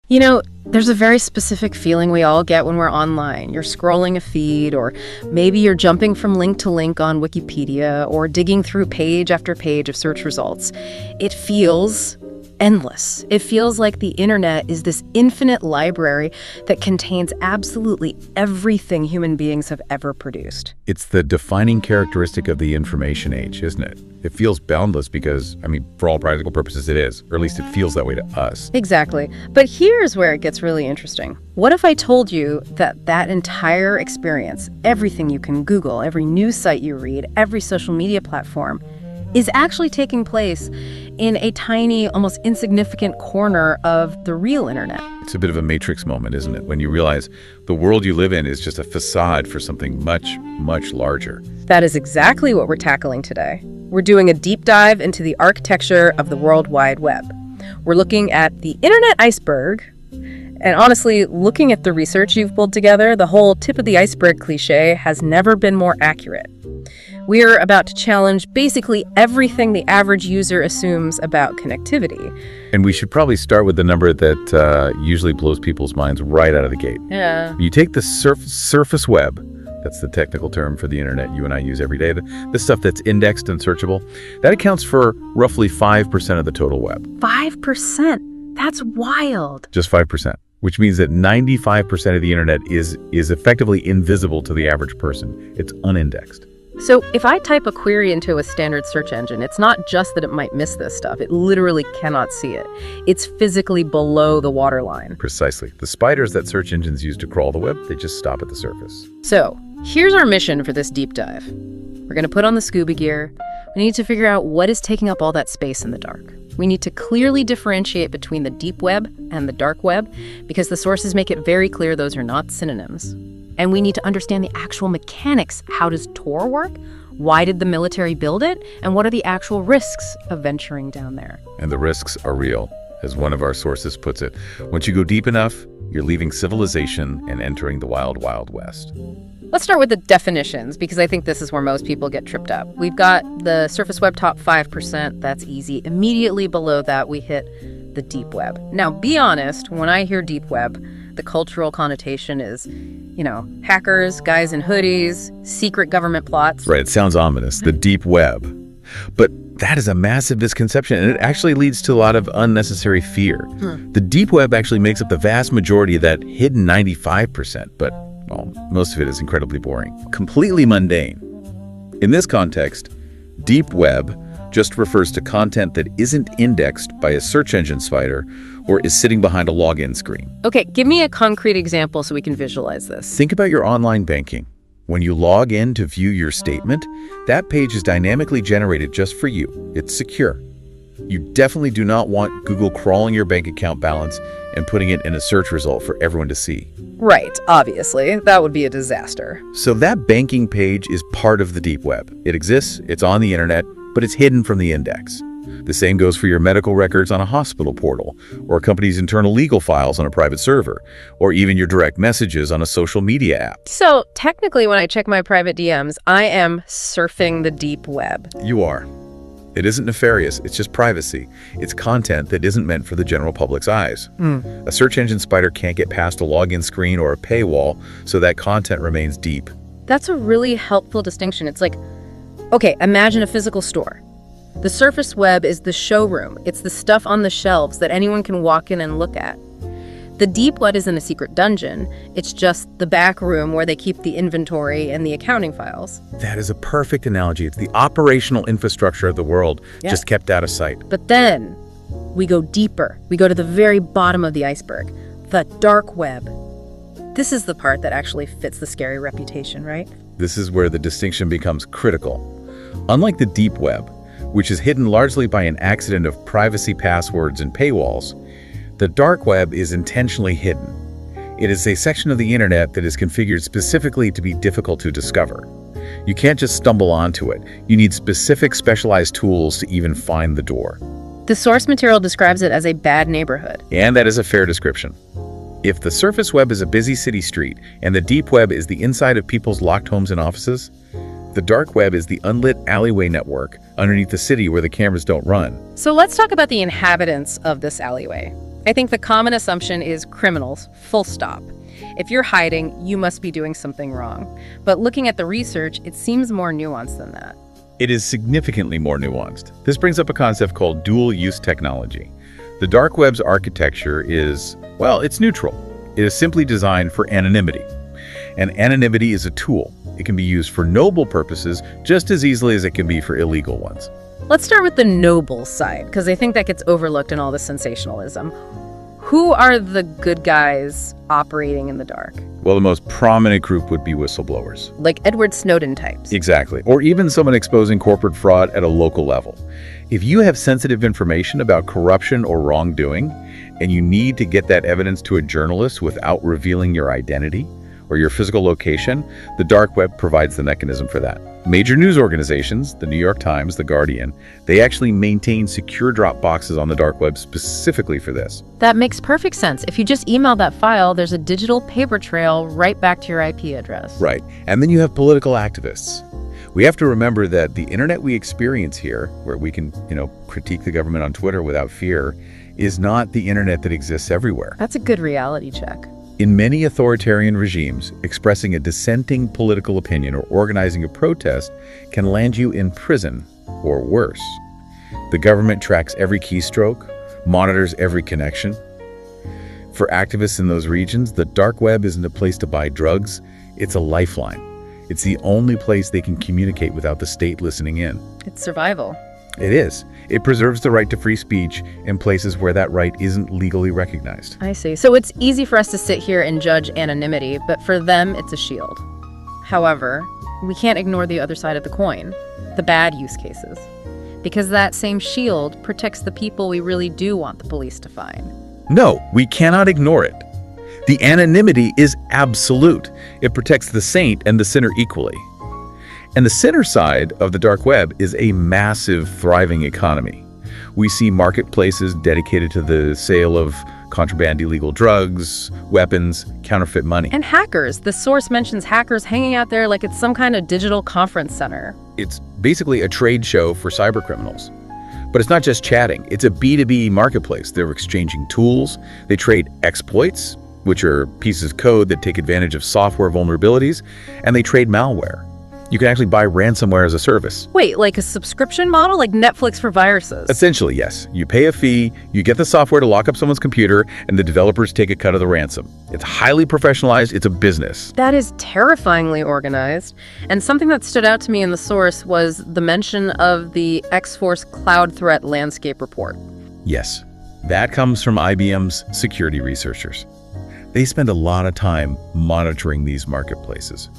You know, there's a very specific feeling we all get when we're online. You're scrolling a feed, or maybe you're jumping from link to link on Wikipedia, or digging through page after page of search results. It feels endless. It feels like the internet is this infinite library that contains absolutely everything human beings have ever produced. It's the defining characteristic of the information age, isn't it? It feels boundless because, for all practical purposes it is, or at least it feels that way to us. Exactly. But here's where it gets really interesting. What if I told you that that entire experience, everything you can Google, every news site you read, every social media platform, is actually taking place in a tiny, almost insignificant corner of the real internet? It's a bit of a Matrix moment, isn't it? When you realize the world you live in is just a facade for something much, much larger. That is exactly what we're tackling today. We're doing a deep dive into the architecture of the World Wide Web. We're looking at the internet iceberg. And honestly, looking at the research you've pulled together, the whole tip of the iceberg cliche has never been more accurate. We're about to challenge basically everything the average user assumes about connectivity. And we should probably start with the number that usually blows people's minds right out of the gate. Yeah. You take the surface web, that's the technical term for the internet you and I use every day, the stuff that's indexed and searchable, that accounts for roughly 5% of the total web. 5%? That's wild. Just 5%. Which means that 95% of the internet is effectively invisible to the average person. It's unindexed. So if I type a query into a standard search engine, it's not just that it might miss this stuff. It literally cannot see it. It's physically below the waterline. Precisely. The spiders that search engines use to crawl the web, they just stop at the surface. So here's our mission for this deep dive. We're going to put on the scuba gear. We need to figure out what is taking up all that space in the dark. We need to clearly differentiate between the deep web and the dark web, because the sources make it very clear those are not synonyms. And we need to understand the actual mechanics. How does Tor work? Why did the military build it? And what are the actual risks of venturing down there? And the risks are real, as one of our sources puts it. Once you go deep enough, you're leaving civilization and entering the wild, wild west. Let's start with the definitions, because I think this is where most people get tripped up. We've got the surface web top 5%. That's easy. Immediately below that, we hit the deep web. Now, be honest, when I hear deep web, the cultural connotation is, hackers, guys in hoodies, secret government plots. Right, it sounds ominous, the deep web. But that is a massive misconception, and it actually leads to a lot of unnecessary fear. The deep web actually makes up the vast majority of that hidden 95%, but most of it is incredibly boring, completely mundane. In this context, deep web just refers to content that isn't indexed by a search engine spider or is sitting behind a login screen. Okay, give me a concrete example so we can visualize this. Think about your online banking. When you log in to view your statement, that page is dynamically generated just for you. It's secure. You definitely do not want Google crawling your bank account balance and putting it in a search result for everyone to see. Right, obviously. That would be a disaster. So that banking page is part of the deep web. It exists, it's on the internet, but it's hidden from the index. The same goes for your medical records on a hospital portal, or a company's internal legal files on a private server, or even your direct messages on a social media app. So technically, when I check my private DMs, I am surfing the deep web. You are. It isn't nefarious, it's just privacy. It's content that isn't meant for the general public's eyes. A search engine spider can't get past a login screen or a paywall, so that content remains deep. That's a really helpful distinction. It's like, okay, imagine a physical store. The surface web is the showroom. It's the stuff on the shelves that anyone can walk in and look at. The deep web isn't a secret dungeon. It's just the back room where they keep the inventory and the accounting files. That is a perfect analogy. It's the operational infrastructure of the world, just kept out of sight. But then we go deeper. We go to the very bottom of the iceberg, the dark web. This is the part that actually fits the scary reputation, right? This is where the distinction becomes critical. Unlike the deep web, which is hidden largely by an accident of privacy passwords and paywalls, the dark web is intentionally hidden. It is a section of the internet that is configured specifically to be difficult to discover. You can't just stumble onto it. You need specific specialized tools to even find the door. The source material describes it as a bad neighborhood. And that is a fair description. If the surface web is a busy city street and the deep web is the inside of people's locked homes and offices, the dark web is the unlit alleyway network underneath the city where the cameras don't run. So let's talk about the inhabitants of this alleyway. I think the common assumption is criminals, full stop. If you're hiding, you must be doing something wrong. But looking at the research, it seems more nuanced than that. It is significantly more nuanced. This brings up a concept called dual-use technology. The dark web's architecture is, well, it's neutral. It is simply designed for anonymity. And anonymity is a tool. It can be used for noble purposes just as easily as it can be for illegal ones. Let's start with the noble side, because I think that gets overlooked in all the sensationalism. Who are the good guys operating in the dark? Well, the most prominent group would be whistleblowers. Like Edward Snowden types. Exactly. Or even someone exposing corporate fraud at a local level. If you have sensitive information about corruption or wrongdoing, and you need to get that evidence to a journalist without revealing your identity or your physical location, the dark web provides the mechanism for that. Major news organizations, the New York Times, the Guardian, they actually maintain secure drop boxes on the dark web specifically for this. That makes perfect sense. If you just email that file, there's a digital paper trail right back to your IP address. Right. And then you have political activists. We have to remember that the internet we experience here, where we can, critique the government on Twitter without fear, is not the internet that exists everywhere. That's a good reality check. In many authoritarian regimes, expressing a dissenting political opinion or organizing a protest can land you in prison or worse. The government tracks every keystroke, monitors every connection. For activists in those regions, the dark web isn't a place to buy drugs, it's a lifeline. It's the only place they can communicate without the state listening in. It's survival. It is. It preserves the right to free speech in places where that right isn't legally recognized. I see. So it's easy for us to sit here and judge anonymity, but for them, it's a shield. However, we can't ignore the other side of the coin, the bad use cases. Because that same shield protects the people we really do want the police to find. No, we cannot ignore it. The anonymity is absolute. It protects the saint and the sinner equally. And the sinner side of the dark web is a massive, thriving economy. We see marketplaces dedicated to the sale of contraband illegal drugs, weapons, counterfeit money. And hackers. The source mentions hackers hanging out there like it's some kind of digital conference center. It's basically a trade show for cybercriminals. But it's not just chatting. It's a B2B marketplace. They're exchanging tools. They trade exploits, which are pieces of code that take advantage of software vulnerabilities, and they trade malware. You can actually buy ransomware as a service. Wait, like a subscription model, like Netflix for viruses? Essentially, yes. You pay a fee, you get the software to lock up someone's computer, and the developers take a cut of the ransom. It's highly professionalized, it's a business. That is terrifyingly organized. And something that stood out to me in the source was the mention of the X-Force Cloud Threat Landscape Report. Yes, that comes from IBM's security researchers. They spend a lot of time monitoring these marketplaces.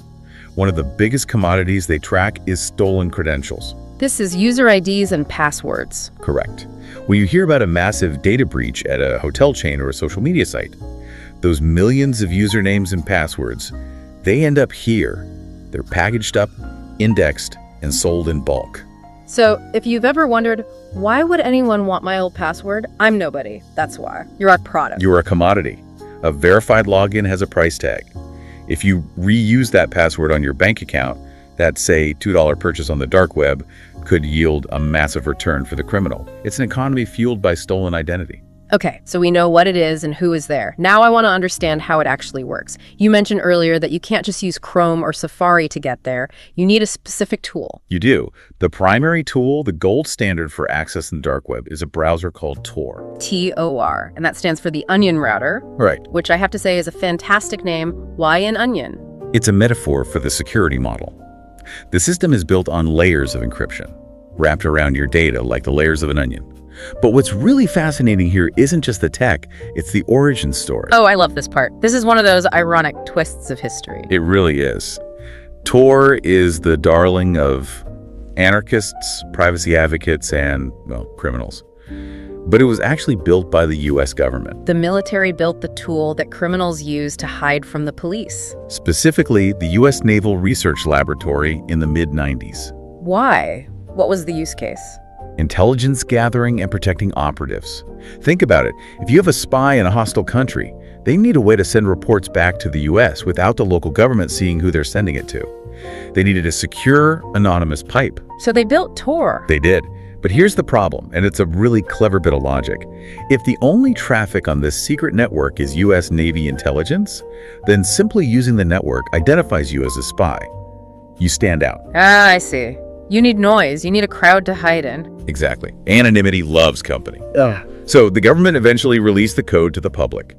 One of the biggest commodities they track is stolen credentials. This is user IDs and passwords. Correct. When you hear about a massive data breach at a hotel chain or a social media site, those millions of usernames and passwords, they end up here. They're packaged up, indexed, and sold in bulk. So if you've ever wondered, why would anyone want my old password? I'm nobody. That's why. You're a product. You're a commodity. A verified login has a price tag. If you reuse that password on your bank account, that, say, $2 purchase on the dark web could yield a massive return for the criminal. It's an economy fueled by stolen identity. Okay, so we know what it is and who is there. Now I want to understand how it actually works. You mentioned earlier that you can't just use Chrome or Safari to get there. You need a specific tool. You do. The primary tool, the gold standard for accessing the dark web, is a browser called Tor. T-O-R, and that stands for the Onion Router. Right. Which I have to say is a fantastic name. Why an onion? It's a metaphor for the security model. The system is built on layers of encryption, wrapped around your data like the layers of an onion. But what's really fascinating here isn't just the tech, it's the origin story. Oh, I love this part. This is one of those ironic twists of history. It really is. Tor is the darling of anarchists, privacy advocates, and, well, criminals. But it was actually built by the U.S. government. The military built the tool that criminals use to hide from the police. Specifically, the U.S. Naval Research Laboratory in the mid-90s. Why? What was the use case? Intelligence gathering and protecting operatives. Think about it. If you have a spy in a hostile country, they need a way to send reports back to the U.S. without the local government seeing who they're sending it to. They needed a secure, anonymous pipe. So they built Tor. They did. But here's the problem, and it's a really clever bit of logic. If the only traffic on this secret network is US Navy intelligence, then simply using the network identifies you as a spy. You stand out. Ah, I see. You need noise. You need a crowd to hide in. Exactly. Anonymity loves company. Ugh. So the government eventually released the code to the public.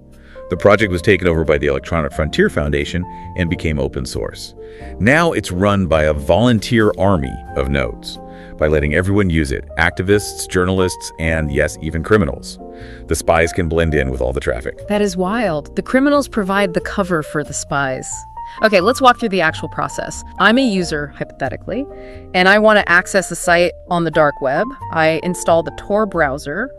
The project was taken over by the Electronic Frontier Foundation and became open source. Now it's run by a volunteer army of nodes. By letting everyone use it, activists, journalists, and yes, even criminals. The spies can blend in with all the traffic. That is wild. The criminals provide the cover for the spies. Okay, let's walk through the actual process. I'm a user, hypothetically, and I want to access a site on the dark web. I install the Tor browser.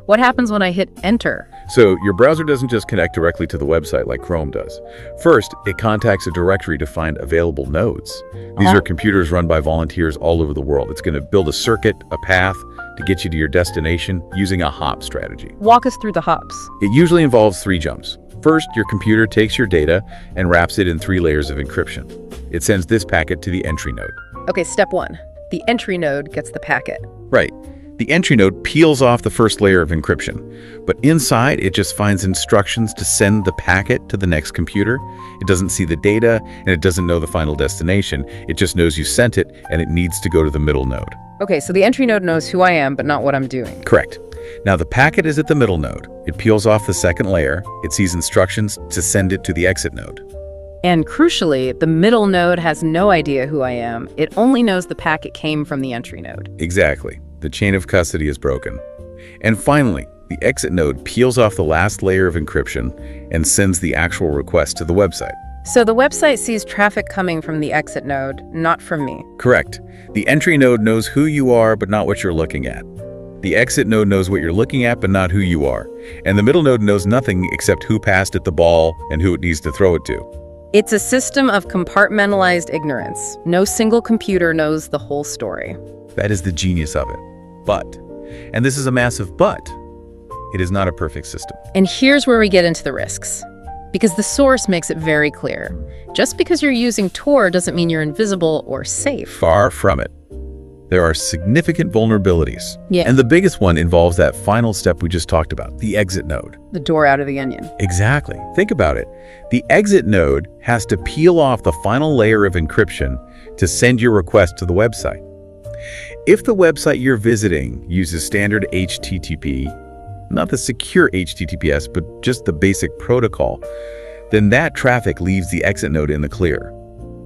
What happens when I hit enter? So your browser doesn't just connect directly to the website like Chrome does. First, it contacts a directory to find available nodes. These are computers run by volunteers all over the world. It's going to build a circuit, a path, to get you to your destination using a hop strategy. Walk us through the hops. It usually involves 3 jumps. First, your computer takes your data and wraps it in 3 layers of encryption. It sends this packet to the entry node. Okay, step 1. The entry node gets the packet. Right. The entry node peels off the first layer of encryption, but inside it just finds instructions to send the packet to the next computer. It doesn't see the data, and it doesn't know the final destination. It just knows you sent it, and it needs to go to the middle node. Okay, so the entry node knows who I am, but not what I'm doing. Correct. Now the packet is at the middle node. It peels off the second layer. It sees instructions to send it to the exit node. And crucially, the middle node has no idea who I am. It only knows the packet came from the entry node. Exactly. The chain of custody is broken. And finally, the exit node peels off the last layer of encryption and sends the actual request to the website. So the website sees traffic coming from the exit node, not from me. Correct. The entry node knows who you are, but not what you're looking at. The exit node knows what you're looking at, but not who you are. And the middle node knows nothing except who passed it the ball and who it needs to throw it to. It's a system of compartmentalized ignorance. No single computer knows the whole story. That is the genius of it. But, and this is a massive but, it is not a perfect system. And here's where we get into the risks. Because the source makes it very clear. Just because you're using Tor doesn't mean you're invisible or safe. Far from it. There are significant vulnerabilities. Yeah. And the biggest one involves that final step we just talked about, the exit node. The door out of the onion. Exactly. Think about it. The exit node has to peel off the final layer of encryption to send your request to the website. If the website you're visiting uses standard HTTP, not the secure HTTPS, but just the basic protocol, then that traffic leaves the exit node in the clear.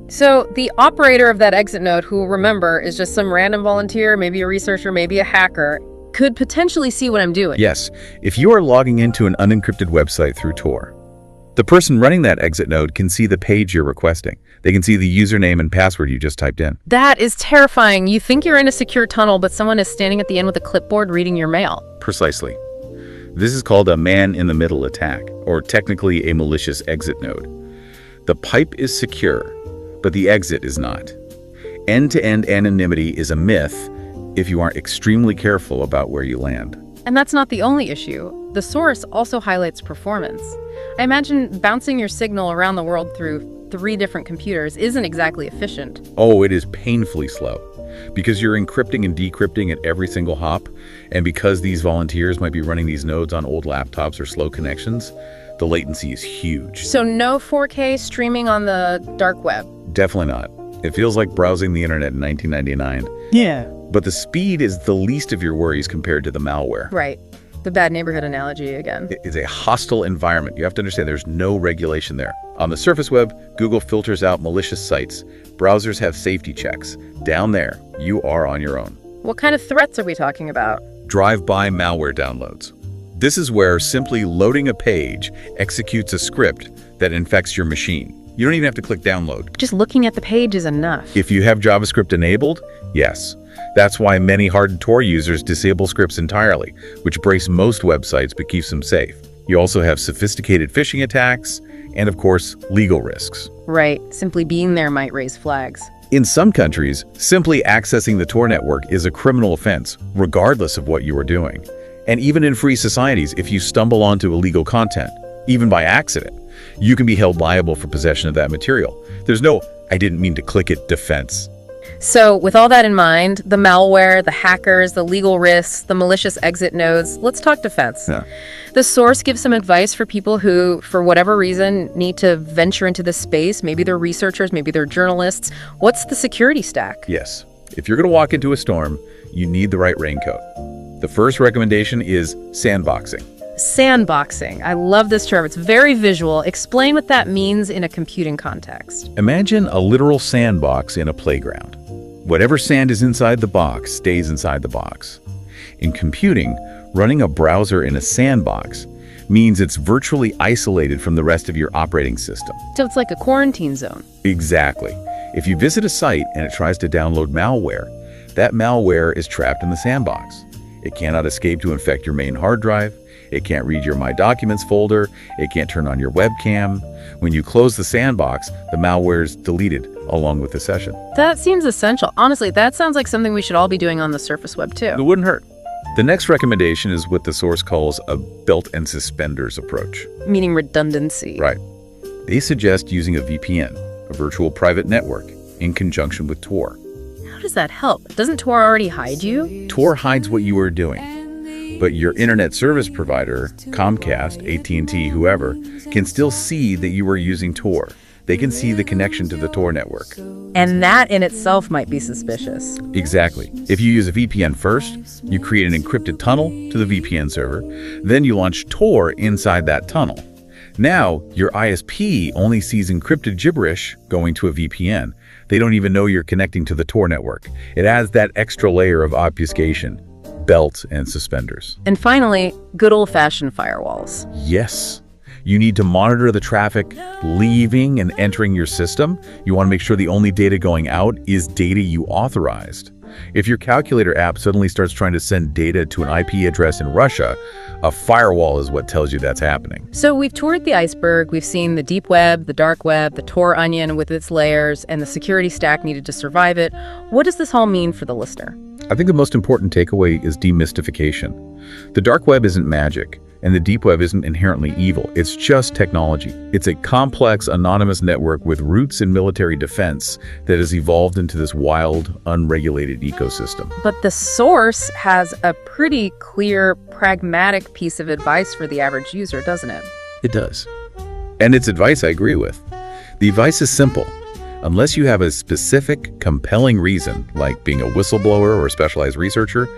So the operator of that exit node, who, remember, is just some random volunteer, maybe a researcher, maybe a hacker, could potentially see what I'm doing. Yes, if you are logging into an unencrypted website through Tor, the person running that exit node can see the page you're requesting. They can see the username and password you just typed in. That is terrifying. You think you're in a secure tunnel, but someone is standing at the end with a clipboard reading your mail. Precisely. This is called a man-in-the-middle attack, or technically a malicious exit node. The pipe is secure, but the exit is not. End-to-end anonymity is a myth if you aren't extremely careful about where you land. And that's not the only issue. The source also highlights performance. I imagine bouncing your signal around the world through 3 different computers isn't exactly efficient. Oh, it is painfully slow. Because you're encrypting and decrypting at every single hop, and because these volunteers might be running these nodes on old laptops or slow connections, the latency is huge. So no 4K streaming on the dark web? Definitely not. It feels like browsing the internet in 1999. Yeah. But the speed is the least of your worries compared to the malware. Right. The bad neighborhood analogy again. It is a hostile environment. You have to understand there's no regulation there. On the surface web, Google filters out malicious sites. Browsers have safety checks. Down there, you are on your own. What kind of threats are we talking about? Drive-by malware downloads. This is where simply loading a page executes a script that infects your machine. You don't even have to click download. Just looking at the page is enough. If you have JavaScript enabled, yes. That's why many hardened Tor users disable scripts entirely, which breaks most websites but keeps them safe. You also have sophisticated phishing attacks and, of course, legal risks. Right. Simply being there might raise flags. In some countries, simply accessing the Tor network is a criminal offense, regardless of what you are doing. And even in free societies, if you stumble onto illegal content, even by accident, you can be held liable for possession of that material. There's no "I didn't mean to click it" defense. So with all that in mind, the malware, the hackers, the legal risks, the malicious exit nodes, let's talk defense. Yeah. The source gives some advice for people who, for whatever reason, need to venture into this space. Maybe they're researchers, maybe they're journalists. What's the security stack? Yes. If you're going to walk into a storm, you need the right raincoat. The first recommendation is sandboxing. Sandboxing. I love this term. It's very visual. Explain what that means in a computing context. Imagine a literal sandbox in a playground. Whatever sand is inside the box stays inside the box. In computing, running a browser in a sandbox means it's virtually isolated from the rest of your operating system. So it's like a quarantine zone. Exactly. If you visit a site and it tries to download malware, that malware is trapped in the sandbox. It cannot escape to infect your main hard drive. It can't read your My Documents folder. It can't turn on your webcam. When you close the sandbox, the malware is deleted along with the session. That seems essential. Honestly, that sounds like something we should all be doing on the surface web too. It wouldn't hurt. The next recommendation is what the source calls a belt and suspenders approach. Meaning redundancy. Right. They suggest using a VPN, a virtual private network, in conjunction with Tor. How does that help? Doesn't Tor already hide you? Tor hides what you are doing, but your internet service provider, Comcast, AT&T, whoever, can still see that you are using Tor. They can see the connection to the Tor network. And that in itself might be suspicious. Exactly. If you use a VPN first, you create an encrypted tunnel to the VPN server, then you launch Tor inside that tunnel. Now, your ISP only sees encrypted gibberish going to a VPN. They don't even know you're connecting to the Tor network. It adds that extra layer of obfuscation, belt and suspenders. And finally, good old-fashioned firewalls. Yes. You need to monitor the traffic leaving and entering your system. You want to make sure the only data going out is data you authorized. If your calculator app suddenly starts trying to send data to an IP address in Russia, a firewall is what tells you that's happening. So we've toured the iceberg, we've seen the deep web, the dark web, the Tor onion with its layers, and the security stack needed to survive it. What does this all mean for the listener? I think the most important takeaway is demystification. The dark web isn't magic, and the deep web isn't inherently evil. It's just technology. It's a complex, anonymous network with roots in military defense that has evolved into this wild, unregulated ecosystem. But the source has a pretty clear, pragmatic piece of advice for the average user, doesn't it? It does. And it's advice I agree with. The advice is simple. Unless you have a specific, compelling reason, like being a whistleblower or a specialized researcher,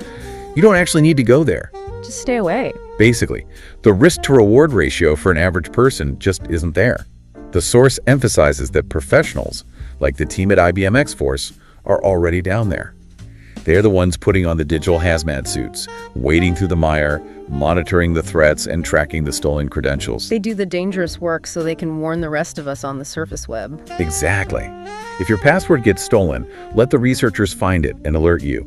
you don't actually need to go there. Just stay away. Basically, the risk-to-reward ratio for an average person just isn't there. The source emphasizes that professionals, like the team at IBM X-Force, are already down there. They're the ones putting on the digital hazmat suits, wading through the mire, monitoring the threats, and tracking the stolen credentials. They do the dangerous work so they can warn the rest of us on the surface web. Exactly. If your password gets stolen, let the researchers find it and alert you.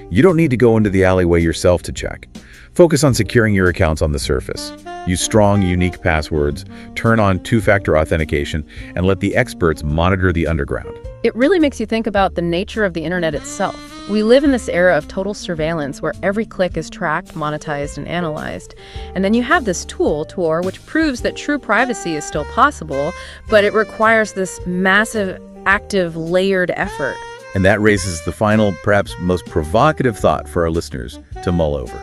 You don't need to go into the alleyway yourself to check. Focus on securing your accounts on the surface. Use strong, unique passwords, turn on two-factor authentication, and let the experts monitor the underground. It really makes you think about the nature of the internet itself. We live in this era of total surveillance where every click is tracked, monetized, and analyzed. And then you have this tool, Tor, which proves that true privacy is still possible, but it requires this massive, active, layered effort. And that raises the final, perhaps most provocative thought for our listeners to mull over.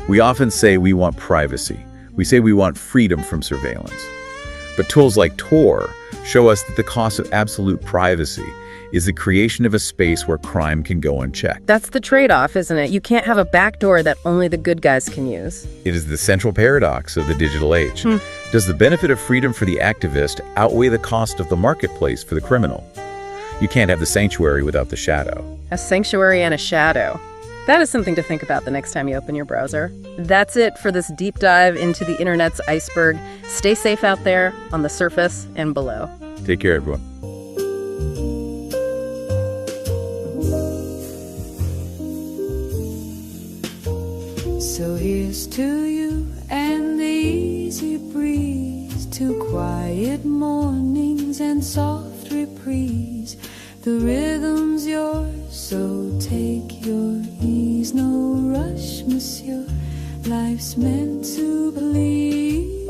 We often say we want privacy. We say we want freedom from surveillance. But tools like Tor show us that the cost of absolute privacy is the creation of a space where crime can go unchecked. That's the trade-off, isn't it? You can't have a backdoor that only the good guys can use. It is the central paradox of the digital age. Does the benefit of freedom for the activist outweigh the cost of the marketplace for the criminal? You can't have the sanctuary without the shadow. A sanctuary and a shadow. That is something to think about the next time you open your browser. That's it for this deep dive into the internet's iceberg. Stay safe out there, on the surface and below. Take care, everyone. So here's to you and the easy breeze, to quiet mornings and soft reprise. The rhythm's yours, so take your ease. No rush, monsieur, life's meant to please.